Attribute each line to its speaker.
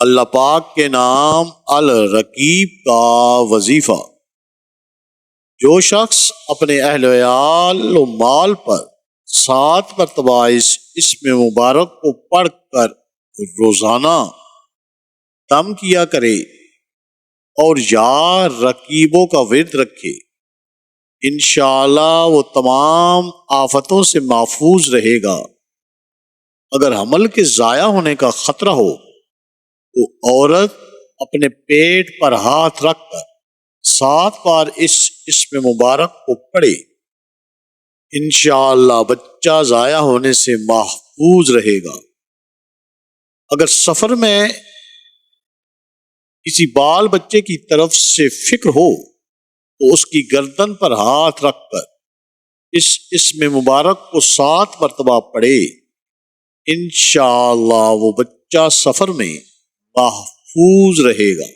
Speaker 1: اللہ پاک کے نام الرقیب کا وظیفہ۔ جو شخص اپنے اہل وعیال و مال پر 7 مرتبہ اس اسم مبارک کو پڑھ کر روزانہ دم کیا کرے اور یا رقیبوں کا ورد رکھے، انشاءاللہ وہ تمام آفتوں سے محفوظ رہے گا۔ اگر حمل کے ضائع ہونے کا خطرہ ہو تو عورت اپنے پیٹ پر ہاتھ رکھ کر 7 بار اس اسم مبارک کو پڑھے، انشاءاللہ بچہ ضائع ہونے سے محفوظ رہے گا۔ اگر سفر میں کسی بال بچے کی طرف سے فکر ہو تو اس کی گردن پر ہاتھ رکھ کر اس اسم مبارک کو 7 مرتبہ پڑھے، انشاءاللہ وہ بچہ سفر میں محفوظ رہے گا۔